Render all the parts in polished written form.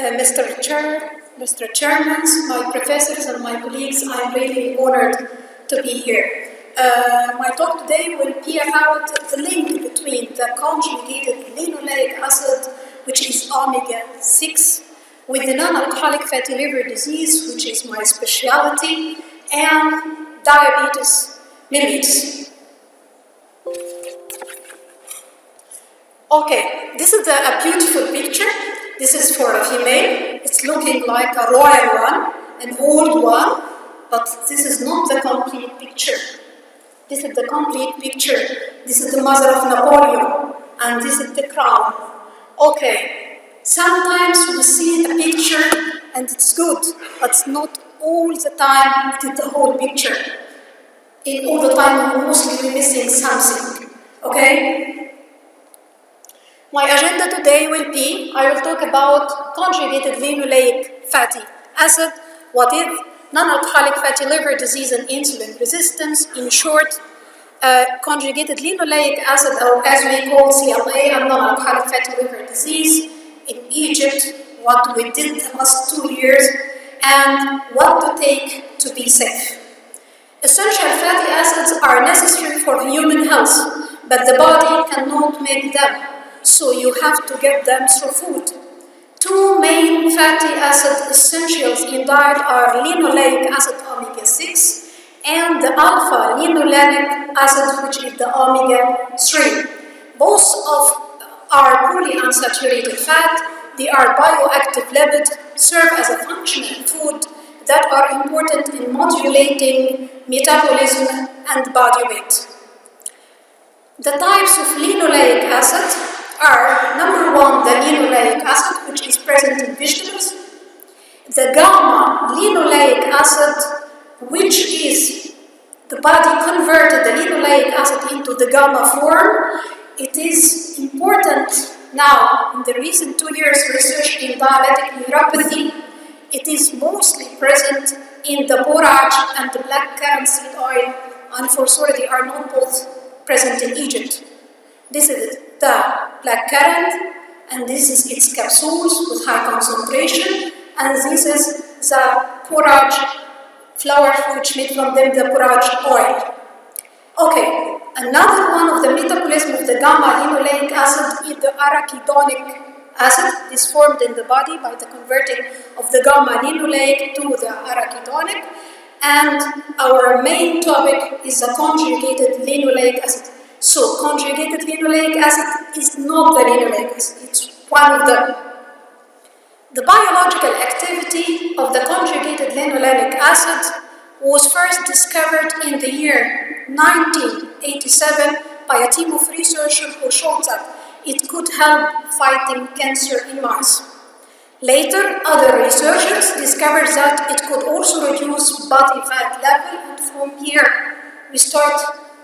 Mr. Chairman, my professors and my colleagues, I'm really honored to be here. My talk today will be about the link between the conjugated linoleic acid, which is omega-6, with the non-alcoholic fatty liver disease, which is my specialty, and diabetes mellitus. Okay, this is a beautiful picture. This is for a female. It's looking like a royal one, an old one, but this is not the complete picture. This is the complete picture. This is the mother of Napoleon, and this is the crown. Okay, sometimes we see a picture and it's good, but not all the time it is the whole picture. In all the time we're mostly missing something. Okay? My agenda today will be, I will talk about conjugated linoleic fatty acid, what is non-alcoholic fatty liver disease and insulin resistance. In short, conjugated linoleic acid, or as we call CLA, and non-alcoholic fatty liver disease in Egypt, what we did the last 2 years, and what to take to be safe. Essential fatty acids are necessary for human health, but the body cannot make them. So you have to get them through food. Two main fatty acid essentials in diet are linoleic acid omega-6 and the alpha-linolenic acid, which is the omega-3. Both are polyunsaturated fat. They are bioactive lipid, serve as a functional food that are important in modulating metabolism and body weight. The types of linoleic acid are, number one, the linoleic acid, which is present in vegetables, the gamma-linoleic acid, which is the body converted the linoleic acid into the gamma form. It is important now in the recent 2 years research in diabetic neuropathy. It is mostly present in the borage and the black currant seed oil. Unfortunately, they are not both present in Egypt. This is the black currant, and this is its capsules with high concentration, and this is the borage flour, which made from them the borage oil. Okay, another one of the metabolism of the gamma-linoleic acid is the arachidonic acid. Is formed in the body by the converting of the gamma-linoleic to the arachidonic, and our main topic is the conjugated linoleic acid. So, conjugated linoleic acid is not the linoleic acid, it's one of them. The biological activity of the conjugated linoleic acid was first discovered in the year 1987 by a team of researchers who showed that it could help fighting cancer in mice. Later, other researchers discovered that it could also reduce body fat level, and from here we start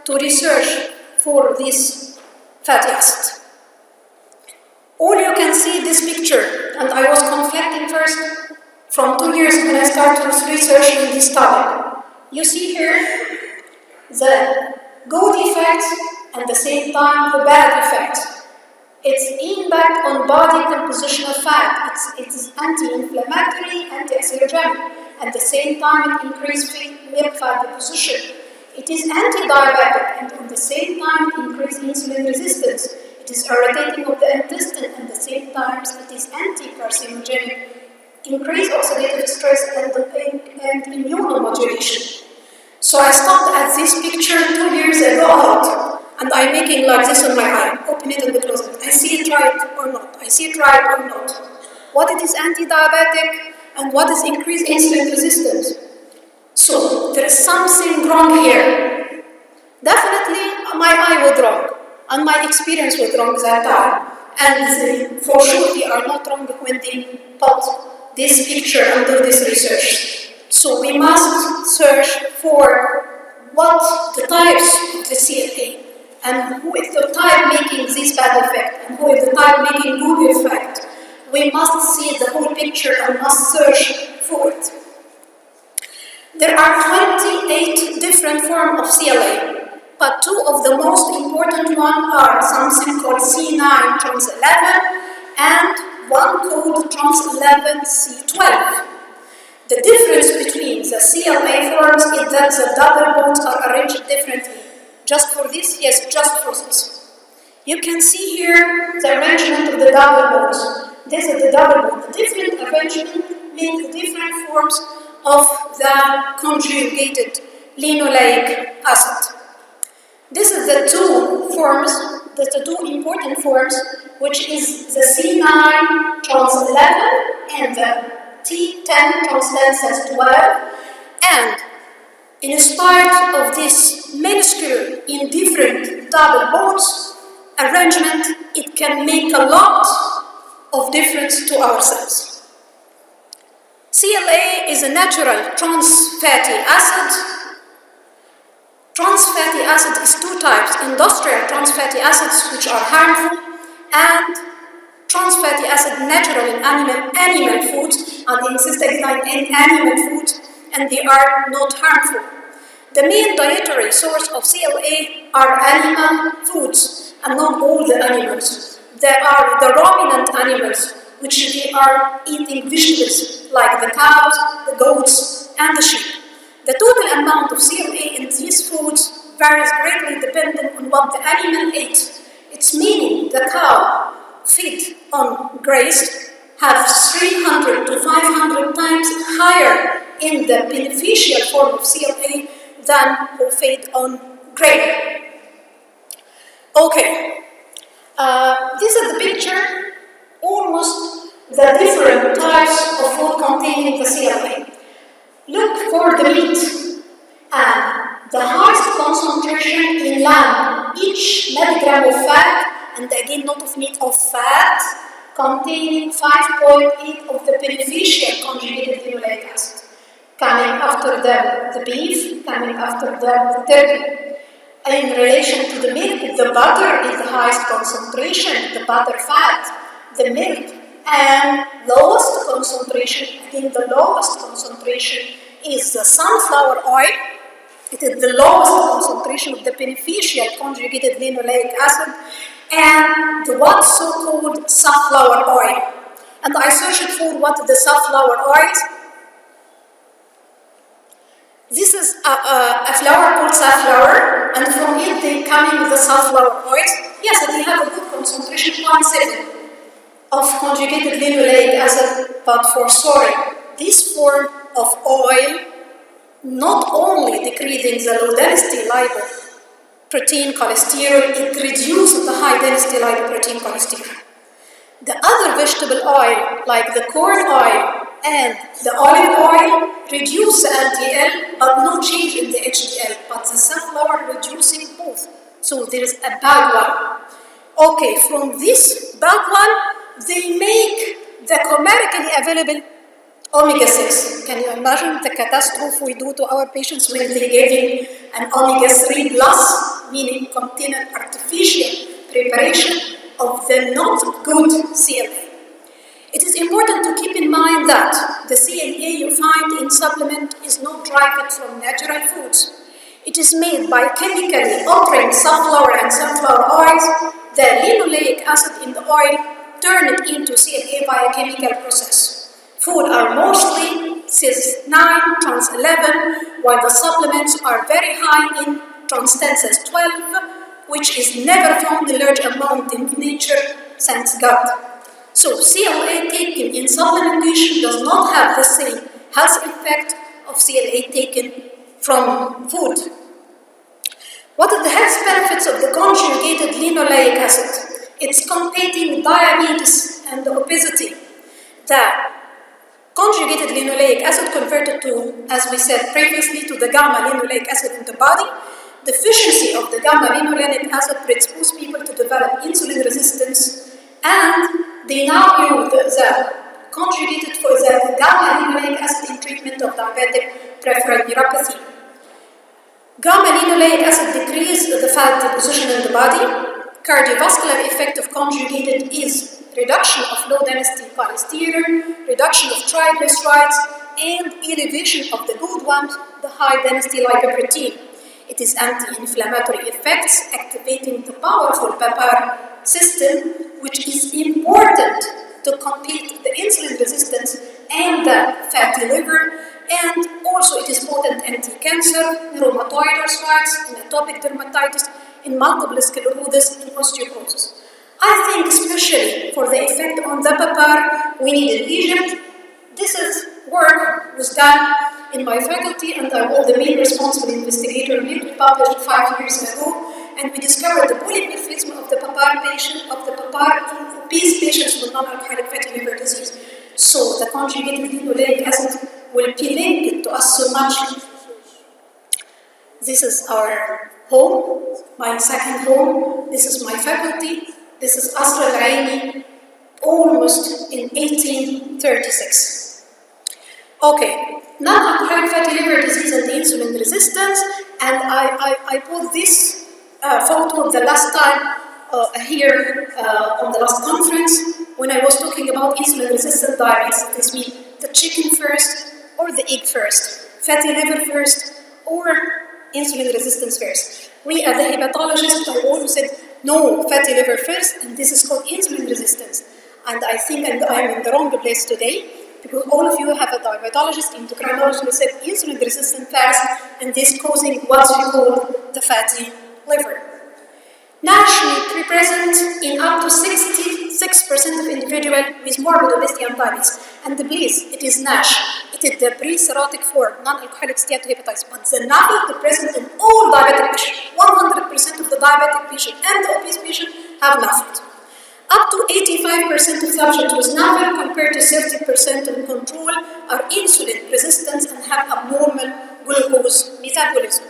to research for this fatty acid. All you can see this picture, and I was conflicting first from 2 years when I started researching this topic. You see here the good effects and at the same time the bad effects. Its impact on body composition of fat, it is anti-inflammatory, anti-exergenic. At the same time, it increases milk fat deposition. It is anti-diabetic, and at the same time, it increases insulin resistance. It is irritating of the intestine, and at the same time, it is anti-carcinogenic. Increase oxidative stress and immunomodulation. So I stopped at this picture 2 years ago, and I'm making like this on my eye. Open it and close it. I see it right or not. I see it right or not. What it is anti-diabetic and what is increased insulin resistance. So there is something wrong here. Definitely my eye was wrong and my experience was wrong that time. And for sure they are not wrong when they put this picture under this research. So we must search for what the types of the CLA and who is the type making this bad effect and who is the type making good effect. We must see the whole picture and must search for it. There are 28 different forms of CLA, but two of the most important ones are something called C9 trans 11 and one called trans-11C12. The difference between the CLA forms is that the double bonds are arranged differently. Just for this? Yes, just for this. You can see here the arrangement of the double bonds. This is the double bond. The different arrangement means different forms of the conjugated linoleic acid. This is the two forms, the two important forms, which is the C9 trans-11 and the T10 trans-12. And in spite of this minuscule indifferent double bonds arrangement, it can make a lot of difference to our cells. CLA is a natural trans fatty acid. Trans fatty acid is two types: industrial trans fatty acids, which are harmful, and trans fatty acid natural in animal foods, and they insist again in animal foods, and they are not harmful. The main dietary source of CLA are animal foods, and not all the animals. There are the ruminant animals, which they are eating vegetables, like the cows, the goats, and the sheep. The total amount of CLA in these foods varies greatly depending on what the animal ate. It's meaning the cow fed on grass has 300 to 500 times higher in the beneficial form of CLA than who fed on grain. Okay, this is the picture, almost the different types of food containing the CLA. Look for the meat, and the highest concentration in lamb, each milligram of fat, and again not of meat, of fat, containing 5.8 of the beneficial conjugated linoleic acid. Coming after them, the beef, coming after them, the turkey. In relation to the milk, the butter is the highest concentration, the butter fat, the milk, and lowest concentration, again the lowest concentration is the sunflower oil. It is the lowest concentration of the beneficial conjugated linoleic acid, and the what's so-called safflower oil. And I searched for what the safflower oil is. This is a flower called safflower, and from it they come in the sunflower oils. Yes, they have a good concentration, 0.7 of conjugated linoleic acid, but for soy, this form of oil not only decreasing the low density lipoprotein cholesterol, it reduces the high density lipoprotein cholesterol. The other vegetable oil, like the corn oil and the olive oil, reduce the LDL, but no change in the HDL, but the sunflower reducing both. So there is a bad one. Okay, from this bad one, they make the commercially available omega-6. Can you imagine the catastrophe we do to our patients when they giving an omega-3 plus, meaning containing artificial preparation of the not good CLA. It is important to keep in mind that the CLA you find in supplement is not derived from natural foods. It is made by chemically altering sunflower and sunflower oils. The linoleic acid in the oil turn it into CLA by a chemical process. Food are mostly cis9, trans-11, while the supplements are very high in trans-10, cis12, which is never found in large amount in nature, thanks God. So CLA taken in supplementation does not have the same health effect of CLA taken from food. What are the health benefits of the conjugated linoleic acid? It's combating diabetes and obesity. The conjugated linoleic acid converted to, as we said previously, to the gamma linoleic acid in the body. The deficiency of the gamma linoleic acid predisposes people to develop insulin resistance, and they now use the conjugated for the gamma linoleic acid in treatment of diabetic peripheral neuropathy. Gamma linoleic acid decreases the fat deposition in the body. Cardiovascular effect of conjugated is reduction of low-density cholesterol, reduction of triglycerides, and elevation of the good ones, the high-density lipoprotein. It is anti-inflammatory effects, activating the powerful PAPAR system, which is important to compete the insulin resistance and the fatty liver, and also it is potent anti-cancer, in rheumatoid arthritis, in atopic dermatitis, in multiple sclerosis, in osteoporosis. I think especially for the effect on the papar, we need in Egypt. This is work was done in my faculty, and I was the main responsible investigator. We published 5 years ago, and we discovered the polymorphism of the papar patient, of the papar in obese patients with non-alcoholic fatty liver disease. So the conjugated linoleic acid will be linked to us so much. This is our home, my second home. This is my faculty. This is Asra al-Aini, almost in 1836. Okay, non-alcoholic fatty liver disease and insulin resistance, and I put this photo the last time here on the last conference when I was talking about insulin-resistant diabetes. This means the chicken first or the egg first, fatty liver first or insulin resistance first. We as the hepatologist, I always said no, fatty liver first, and this is called insulin resistance. And I think I'm in the wrong place today, because all of you have a diabetologist, endocrinologist who said insulin resistant first, and this causing what we call the fatty liver. NASH may be present in up to 66% of individuals with morbid obesity and diabetes. And please, it is NASH. It is the pre-cirrhotic form, non-alcoholic steatohepatitis. But the NAFLD is present in all diabetic patients. 100% of the diabetic patients and the obese patients have NAFLD. Up to 85% of subjects with NAFLD compared to 30% in control are insulin resistant and have abnormal glucose metabolism.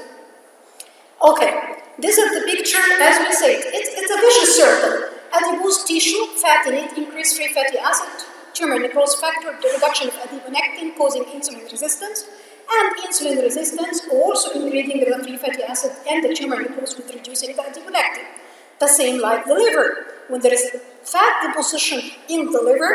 Okay. This is the picture, as we said, it's a vicious circle. Adipose tissue, fat in it, increased free fatty acid, tumor necrosis factor, the reduction of adiponectin causing insulin resistance, and insulin resistance also increasing the free fatty acid and the tumor necrosis with reducing the adiponectin. The same like the liver. When there is fat deposition in the liver,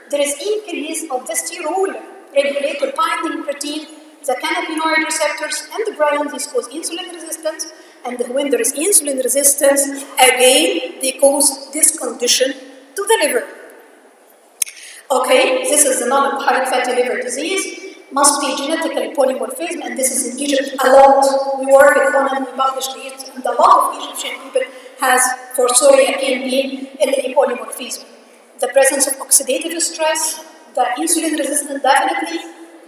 there is increase of the sterol regulator binding protein, the cannabinoid receptors, and the ghrelin. This cause insulin resistance. And when there is insulin resistance, again, they cause this condition to the liver. Okay, this is the non-alcoholic fatty liver disease. Must be genetically polymorphism, and this is in Egypt a lot. We work on and we published it, and a lot of Egyptian people has for psoriatic pain LA polymorphism. The presence of oxidative stress, the insulin resistance definitely,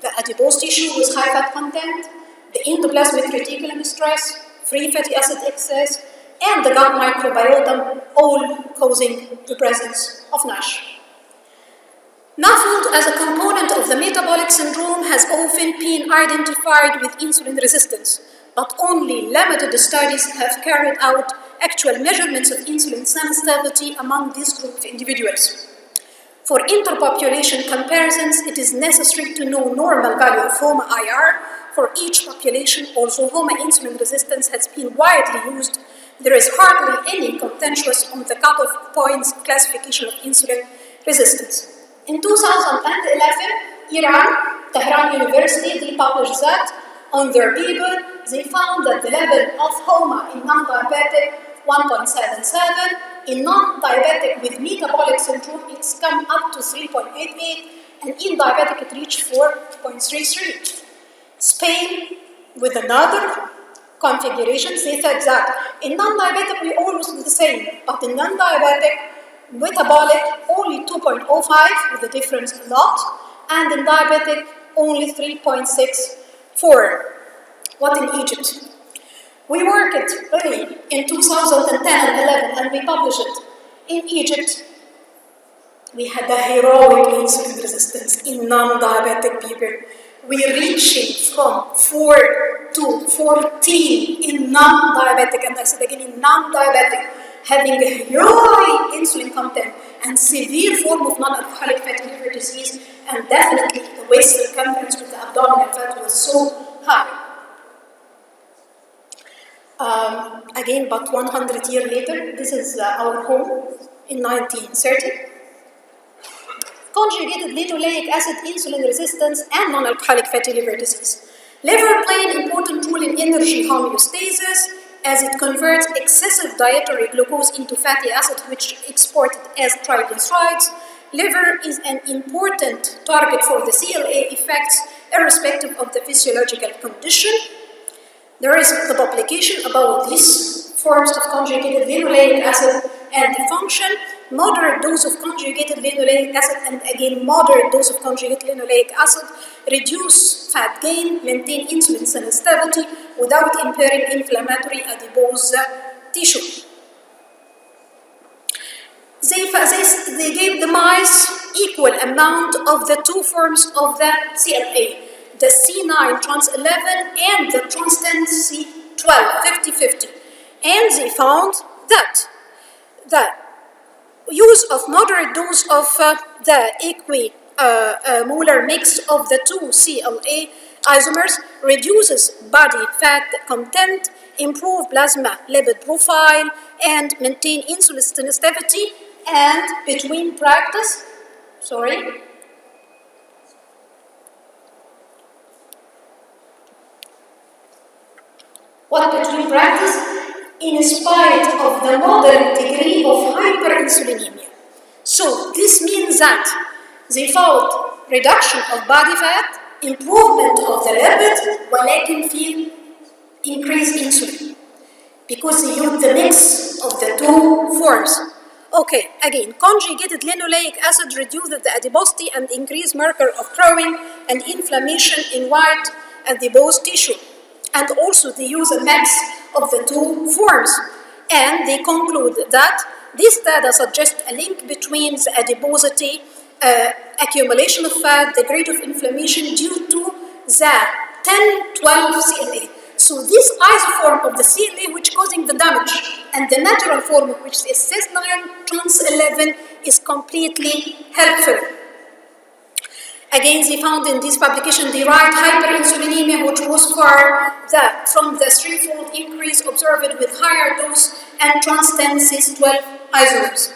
the adipose tissue with high fat content, the endoplasmic reticulum stress, free fatty acid excess, and the gut microbiota, all causing the presence of NASH. NAFLD as a component of the metabolic syndrome has often been identified with insulin resistance, but only limited studies have carried out actual measurements of insulin sensitivity among this group of individuals. For interpopulation comparisons, it is necessary to know normal value of HOMA-IR for each population. Also, HOMA insulin resistance has been widely used. There is hardly any contentious on the cutoff points classification of insulin resistance. In 2011, Iran, Tehran University, they published that on their paper. They found that the level of HOMA in non-diabetic 1.77, in non-diabetic with metabolic syndrome, it's come up to 3.88, and in diabetic it reached 4.33. Spain, with another configuration, they said that in non-diabetic we almost do the same, but in non-diabetic, metabolic only 2.05 with the difference a lot, and in diabetic only 3.64. What in Egypt? We worked it really in 2010 and 11, and we published it. In Egypt, we had a heroic insulin resistance in non-diabetic people. We reaching from 4 to 14 in non-diabetic, and I said again in non-diabetic, having a high insulin content and severe form of non-alcoholic fatty liver disease, and definitely the waist circumference with the abdominal fat was so high. Again, but 100 years later, this is our home in 1930. Conjugated linoleic acid, insulin resistance, and non-alcoholic fatty liver disease. Liver play an important role in energy homeostasis as it converts excessive dietary glucose into fatty acid, which is exported as triglycerides. liver is an important target for the CLA effects, irrespective of the physiological condition. There is the publication about these forms of conjugated linoleic acid and the function. Moderate dose of conjugated linoleic acid and again moderate dose of conjugated linoleic acid reduce fat gain, maintain insulin sensitivity without impairing inflammatory adipose tissue. They gave the mice equal amount of the two forms of the CLA, the C9 trans 11 and the trans 10 C12, 50-50. And they found that the use of moderate dose of the equimolar mix of the two CLA isomers reduces body fat content, improve plasma lipid profile, and maintain insulin sensitivity. And between practice, what between practice? In spite of the moderate degree of hyperinsulinemia. So this means that they found reduction of body fat, improvement of the lipid, ولكن في increased insulin because they use the mix of the two forms. Okay, again, conjugated linoleic acid reduces the adiposity and increased marker of growing and inflammation in white adipose tissue. And also they use a mix of the two forms. And they conclude that this data suggests a link between the adiposity, accumulation of fat, the grade of inflammation due to the 10-12 CLA. So this isoform of the CLA which causing the damage and the natural form which is cis9 trans 11 is completely helpful. Again, they found in this publication the right hyperinsulinemia which was from the threefold increase observed with higher dose and trans 10 cis12 isomers.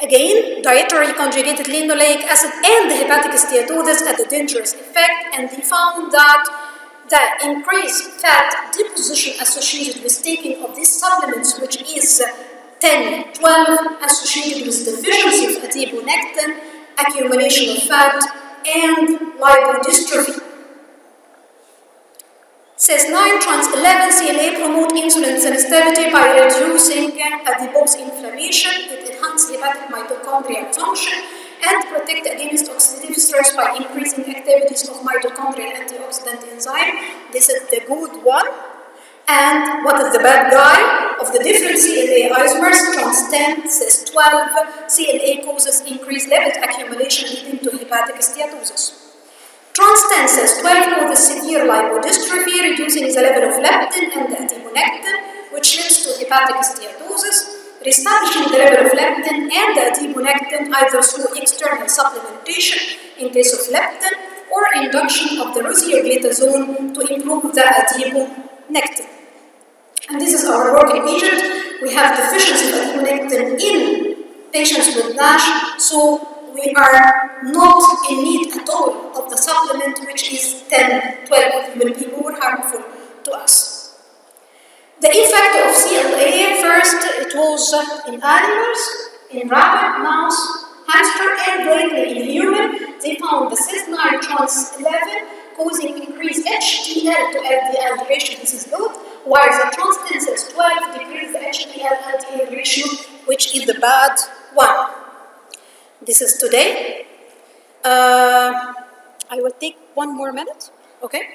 Again, dietary conjugated linoleic acid and the hepatic steatosis had a dangerous effect, and they found that the increased fat deposition associated with taking of these supplements, which is 10-12, associated with deficiency of adiponectin, accumulation of fat, and lipodystrophy. Cis9 trans 11 CLA promote insulin sensitivity by reducing adipose inflammation. It enhances hepatic mitochondrial function and protect against oxidative stress by increasing activities of mitochondrial antioxidant enzyme. This is the good one. And what is the bad guy? Of the different CLA isomers, trans 10, cis12, CLA causes increased lipid accumulation leading to hepatic steatosis. Trans 10 cis12 causes severe lipodystrophy, reducing the level of leptin and adiponectin, which leads to hepatic steatosis. Reestablishing the level of leptin and adiponectin either through external supplementation in case of leptin or induction of the rosiglitazone to improve the adiponectin. And this is our working agent. We have deficiency of adiponectin in patients with NASH, so we are not in need at all of the supplement which is 10-12. It will be more harmful to us. The effect of CLA, first it was in animals, in rabbit, mouse, hamster, and greatly in human. They found the cis9 trans 11 causing increased HDL to LDL ratio. This is good, while the trans 10 cis12 decreased the HDL LDL ratio, which is the bad one. This is today. I will take one more minute, okay?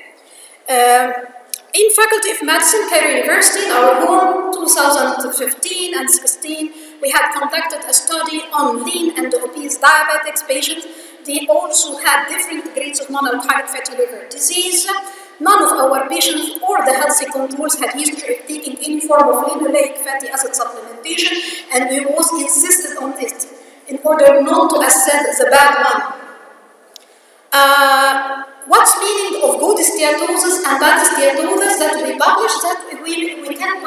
In Faculty of Medicine, Cairo University, in our home, 2015 and 16, we had conducted a study on lean and obese diabetics patients. They also had different grades of non-alcoholic fatty liver disease. None of our patients or the healthy controls had history of taking any form of linoleic fatty acid supplementation, and we was insisted on this in order not to assess the bad one. What's meaning of good steatosis and bad steatosis that we published, that we can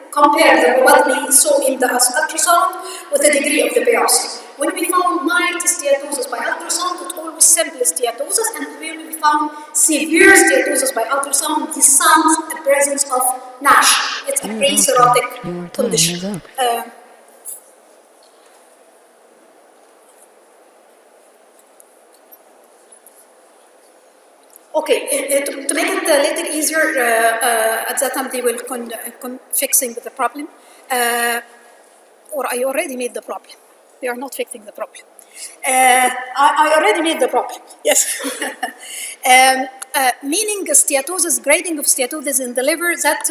compare what we saw in the ultrasound with the degree of the biopsy. When we found mild steatosis by ultrasound, it always simple steatosis, and when we found severe steatosis by ultrasound, this sounds the presence of NASH. It's a pre-cirrhotic condition. Okay, to make it a little easier, at that time they will fixing the problem, or I already made the problem. They are not fixing the problem. I already made the problem. Yes. Meaning steatosis, grading of steatosis in the liver, that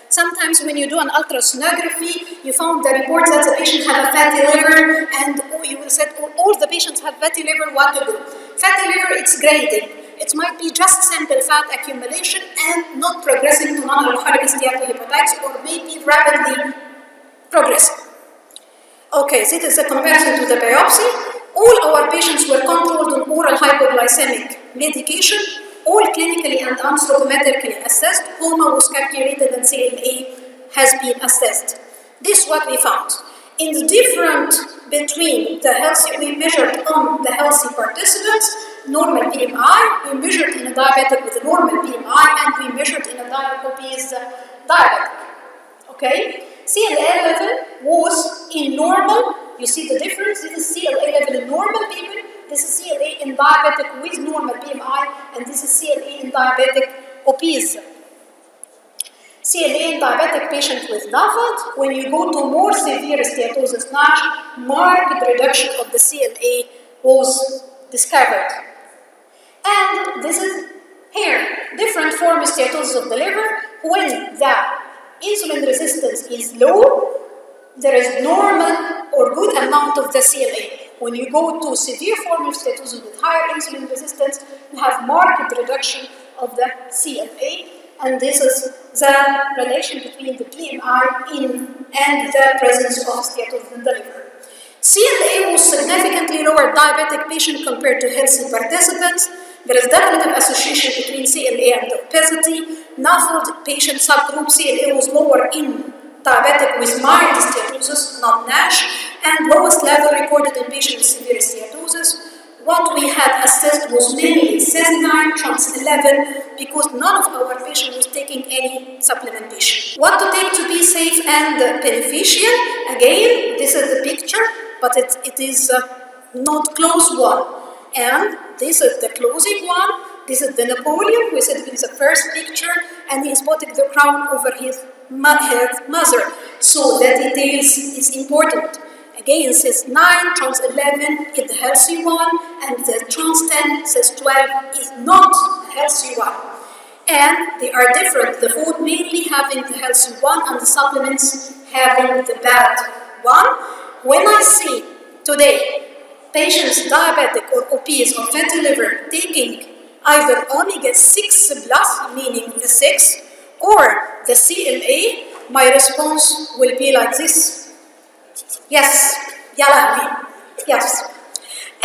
sometimes when you do an ultrasonography, you found the report that the patient had a fatty liver, and you will say, all the patients have fatty liver, what to do? Fatty liver, it's grading. It might be just simple fat accumulation and not progressing to non-alcoholic steatohepatitis, or maybe rapidly progressing. Okay, this is a comparison to the biopsy. All our patients were controlled on oral hypoglycemic medication, all clinically and anthropometrically assessed. HOMA was calculated and CLA has been assessed. This is what we found. In the difference between the healthy, we measured on the healthy participants, normal BMI, we measured in a diabetic with a normal BMI, and we measured in a obese diabetic. Okay? CLA level was in normal. You see the difference? This is CLA level in normal people. This is CLA in diabetic with normal BMI, and this is CLA in diabetic obese. CLA in diabetic patient with NAFLD. When you go to more severe steatosis NASH, marked reduction of the CLA was discovered. And this is here, different form of steatosis of the liver. When the insulin resistance is low, there is normal or good amount of the CLA. When you go to severe form of steatosis with higher insulin resistance, you have marked reduction of the CLA, and this is the relation between the BMI and the presence of steatosis in the liver. CLA was significantly lower diabetic patient compared to healthy participants. There is definitive association between CLA and obesity. NAFLD patient subgroup CLA was lower in diabetic with mild steatosis, not NASH, and lowest level recorded in patients with severe steatosis. What we had assessed was mainly CES9, trans-11, because none of our patients was taking any supplementation. What to take to be safe and beneficial? Again, this is the picture, but it is not close one. And this is the closing one. This is the Napoleon, who is in the first picture, and he is putting the crown over his mother. So the details is important. Again, says 9, trans 11 is the healthy one, and the trans 10, says 12 is not a healthy one. And they are different. The food mainly having the healthy one, and the supplements having the bad one. When I see today patients diabetic or obese or fatty liver taking either omega-6 plus, meaning the 6, or the CLA, my response will be like this. Yes, yalawi, yes.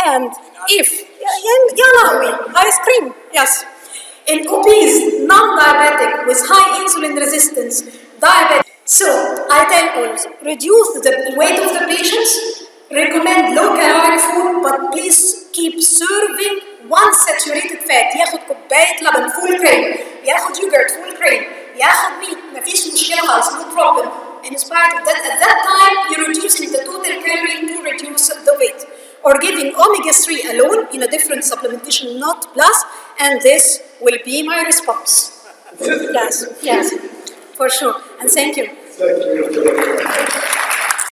And if, yalawi, ice cream, yes. In obese, non-diabetic, with high insulin resistance, diabetic. So, I tell always, reduce the weight of the patients, recommend low-calorie food, but please keep serving one saturated fat. ياخد كوباية لبن full cream، ياخد yogurt full cream، ياخد meat، مفيش مشكلة خالص, no problem. In spite of that, at that time, you're reducing the total calorie to reduce the weight. Or giving omega-3 alone in a different supplementation, not plus, and this will be my response. Yes, yes, for sure. And thank you. Thank you.